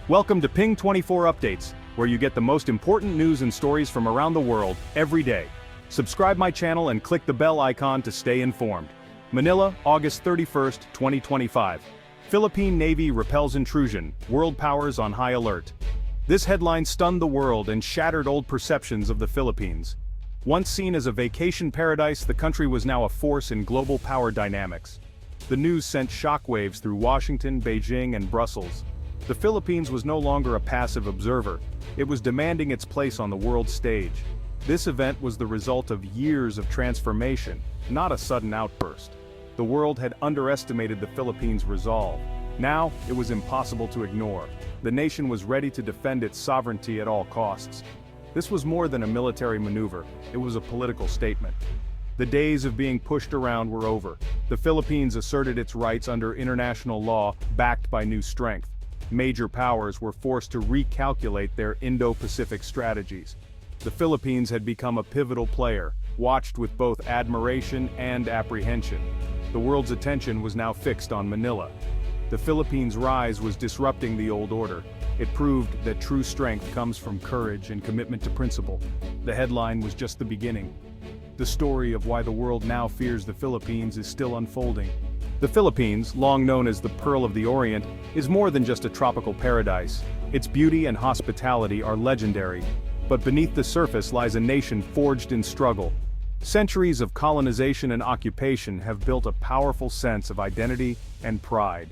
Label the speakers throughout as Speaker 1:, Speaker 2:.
Speaker 1: Welcome to Ping 24 Updates, where you get the most important news and stories from around the world every day. Subscribe my channel and click the bell icon to stay informed. Manila, August 31st, 2025. Philippine Navy repels intrusion, world powers on high alert. This headline stunned the world and shattered old perceptions of the Philippines. Once seen as a vacation paradise, the country was now a force in global power dynamics. The news sent shockwaves through Washington, Beijing, and Brussels. The Philippines was no longer a passive observer, it was demanding its place on the world stage. This event was the result of years of transformation, not a sudden outburst. The world had underestimated the Philippines' resolve. Now, it was impossible to ignore. The nation was ready to defend its sovereignty at all costs. This was more than a military maneuver, it was a political statement. The days of being pushed around were over. The Philippines asserted its rights under international law, backed by new strength. Major powers were forced to recalculate their Indo-Pacific strategies. The Philippines had become a pivotal player, watched with both admiration and apprehension. The world's attention was now fixed on Manila. The Philippines' rise was disrupting the old order. It proved that true strength comes from courage and commitment to principle. The headline was just the beginning. The story of why the world now fears the Philippines is still unfolding. The Philippines, long known as the Pearl of the Orient, is more than just a tropical paradise. Its beauty and hospitality are legendary. But beneath the surface lies a nation forged in struggle. Centuries of colonization and occupation have built a powerful sense of identity and pride.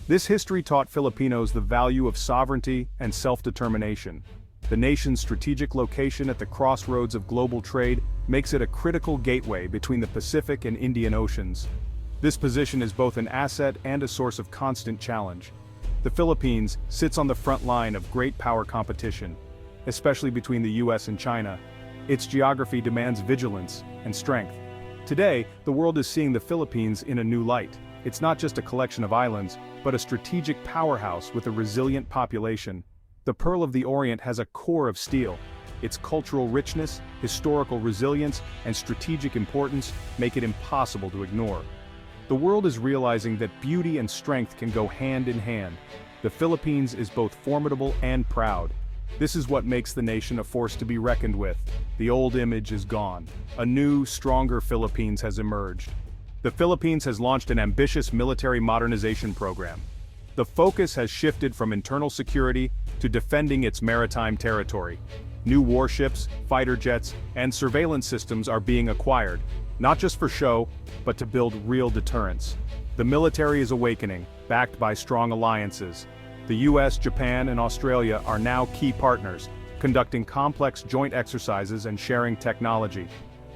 Speaker 1: This history taught Filipinos the value of sovereignty and self-determination. The nation's strategic location at the crossroads of global trade makes it a critical gateway between the Pacific and Indian Oceans. This position is both an asset and a source of constant challenge. The Philippines sits on the front line of great power competition, especially between the US and China. Its geography demands vigilance and strength. Today, the world is seeing the Philippines in a new light. It's not just a collection of islands, but a strategic powerhouse with a resilient population. The Pearl of the Orient has a core of steel. Its cultural richness, historical resilience, and strategic importance make it impossible to ignore. The world is realizing that beauty and strength can go hand in hand. The Philippines is both formidable and proud. This is what makes the nation a force to be reckoned with. The old image is gone. A new, stronger Philippines has emerged. The Philippines has launched an ambitious military modernization program. The focus has shifted from internal security to defending its maritime territory. New warships, fighter jets, and surveillance systems are being acquired, not just for show, but to build real deterrence. The military is awakening, backed by strong alliances. The US, Japan, and Australia are now key partners, conducting complex joint exercises and sharing technology.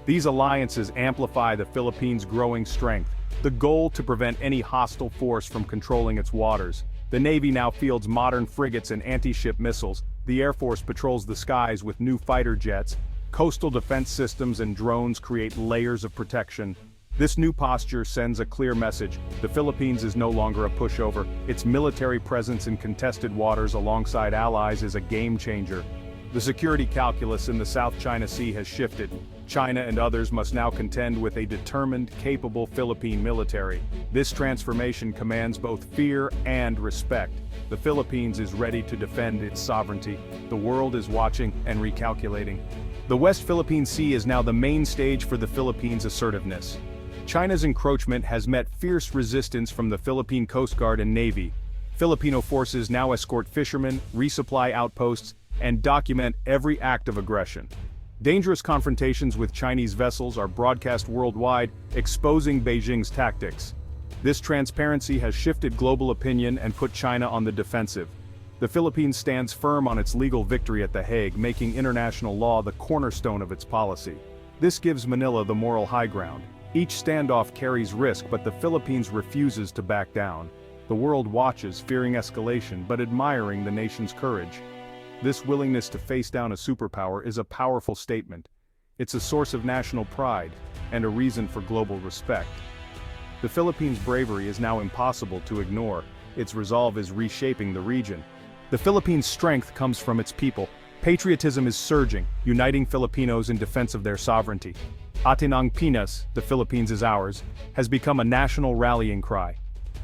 Speaker 1: These alliances amplify the Philippines' growing strength, the goal to prevent any hostile force from controlling its waters. The Navy now fields modern frigates and anti-ship missiles. The Air Force patrols the skies with new fighter jets. Coastal defense systems and drones create layers of protection. This new posture sends a clear message. The Philippines is no longer a pushover. Its military presence in contested waters alongside allies is a game changer. The security calculus in the South China Sea has shifted. China and others must now contend with a determined, capable Philippine military. This transformation commands both fear and respect. The Philippines is ready to defend its sovereignty. The world is watching and recalculating. The West Philippine Sea is now the main stage for the Philippines' assertiveness. China's encroachment has met fierce resistance from the Philippine Coast Guard and Navy. Filipino forces now escort fishermen, resupply outposts, and document every act of aggression. Dangerous confrontations with Chinese vessels are broadcast worldwide, exposing Beijing's tactics. This transparency has shifted global opinion and put China on the defensive. The Philippines stands firm on its legal victory at The Hague, making international law the cornerstone of its policy. This gives Manila the moral high ground. Each standoff carries risk, but the Philippines refuses to back down. The world watches, fearing escalation, but admiring the nation's courage. This willingness to face down a superpower is a powerful statement. It's a source of national pride, and a reason for global respect. The Philippines' bravery is now impossible to ignore. Its resolve is reshaping the region. The Philippines' strength comes from its people. Patriotism is surging, uniting Filipinos in defense of their sovereignty. Atin ang Pinas, the Philippines is ours, has become a national rallying cry.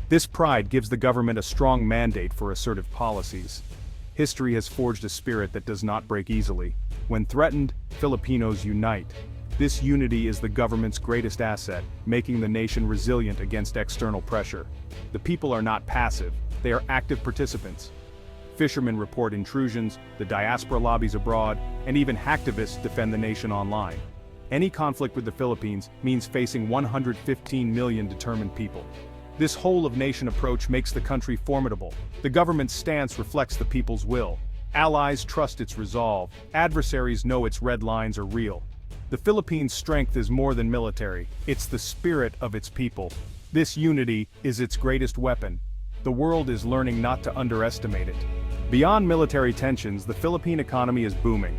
Speaker 1: This pride gives the government a strong mandate for assertive policies. History has forged a spirit that does not break easily. When threatened, Filipinos unite. This unity is the government's greatest asset, making the nation resilient against external pressure. The people are not passive, they are active participants. Fishermen report intrusions, the diaspora lobbies abroad, and even hacktivists defend the nation online. Any conflict with the Philippines means facing 115 million determined people. This whole-of-nation approach makes the country formidable. The government's stance reflects the people's will. Allies trust its resolve, adversaries know its red lines are real. The Philippines' strength is more than military, it's the spirit of its people. This unity is its greatest weapon. The world is learning not to underestimate it. Beyond military tensions, the Philippine economy is booming.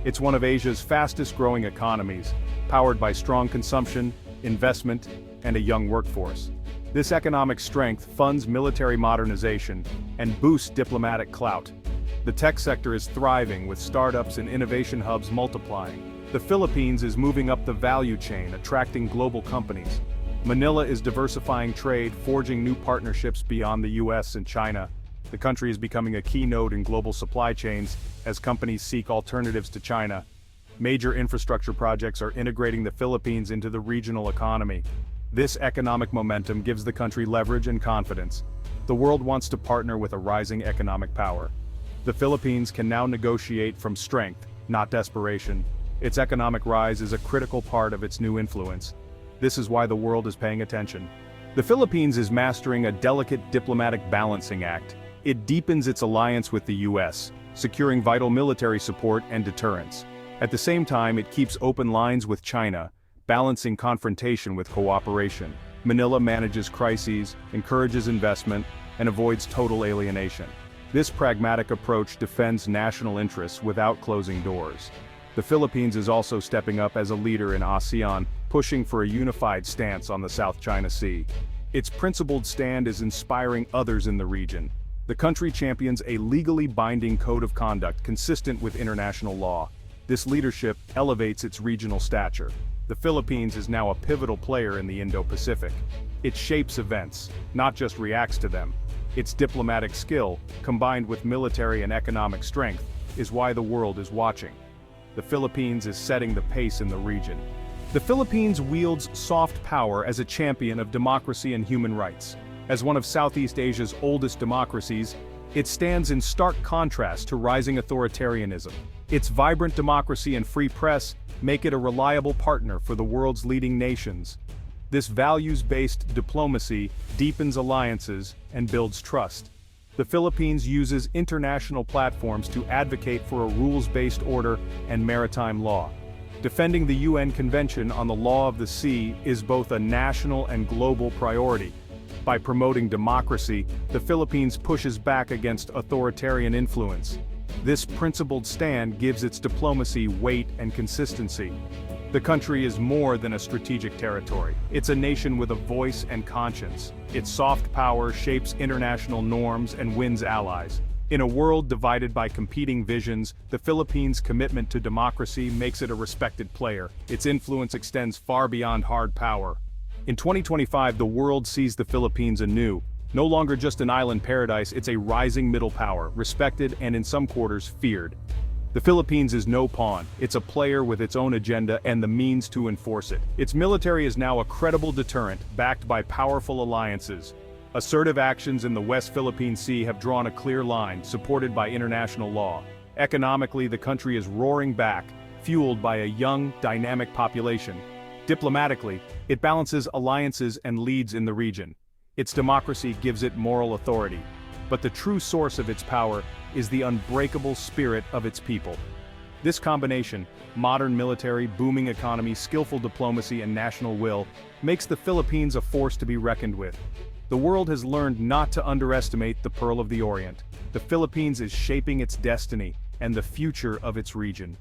Speaker 1: It's one of Asia's fastest-growing economies, powered by strong consumption, investment, and a young workforce. This economic strength funds military modernization and boosts diplomatic clout. The tech sector is thriving with startups and innovation hubs multiplying. The Philippines is moving up the value chain, attracting global companies. Manila is diversifying trade, forging new partnerships beyond the US and China. The country is becoming a key node in global supply chains as companies seek alternatives to China. Major infrastructure projects are integrating the Philippines into the regional economy. This economic momentum gives the country leverage and confidence. The world wants to partner with a rising economic power. The Philippines can now negotiate from strength, not desperation. Its economic rise is a critical part of its new influence. This is why the world is paying attention. The Philippines is mastering a delicate diplomatic balancing act. It deepens its alliance with the US, securing vital military support and deterrence. At the same time, it keeps open lines with China, balancing confrontation with cooperation. Manila manages crises, encourages investment, and avoids total alienation. This pragmatic approach defends national interests without closing doors. The Philippines is also stepping up as a leader in ASEAN, pushing for a unified stance on the South China Sea. Its principled stand is inspiring others in the region. The country champions a legally binding code of conduct consistent with international law. This leadership elevates its regional stature. The Philippines is now a pivotal player in the Indo-Pacific. It shapes events, not just reacts to them. Its diplomatic skill, combined with military and economic strength, is why the world is watching. The Philippines is setting the pace in the region. The Philippines wields soft power as a champion of democracy and human rights. As one of Southeast Asia's oldest democracies, it stands in stark contrast to rising authoritarianism. Its vibrant democracy and free press make it a reliable partner for the world's leading nations. This values-based diplomacy deepens alliances and builds trust. The Philippines uses international platforms to advocate for a rules-based order and maritime law. Defending the UN Convention on the Law of the Sea is both a national and global priority. By promoting democracy, the Philippines pushes back against authoritarian influence. This principled stand gives its diplomacy weight and consistency. The country is more than a strategic territory. It's a nation with a voice and conscience. Its soft power shapes international norms and wins allies. In a world divided by competing visions, the Philippines' commitment to democracy makes it a respected player. Its influence extends far beyond hard power. In 2025, the world sees the Philippines anew. No longer just an island paradise, it's a rising middle power, respected and in some quarters feared. The Philippines is no pawn, it's a player with its own agenda and the means to enforce it. Its military is now a credible deterrent, backed by powerful alliances. Assertive actions in the West Philippine Sea have drawn a clear line, supported by international law. Economically, the country is roaring back, fueled by a young, dynamic population. Diplomatically, it balances alliances and leads in the region. Its democracy gives it moral authority. But the true source of its power is the unbreakable spirit of its people. This combination, modern military, booming economy, skillful diplomacy, and national will, makes the Philippines a force to be reckoned with. The world has learned not to underestimate the Pearl of the Orient. The Philippines is shaping its destiny and the future of its region.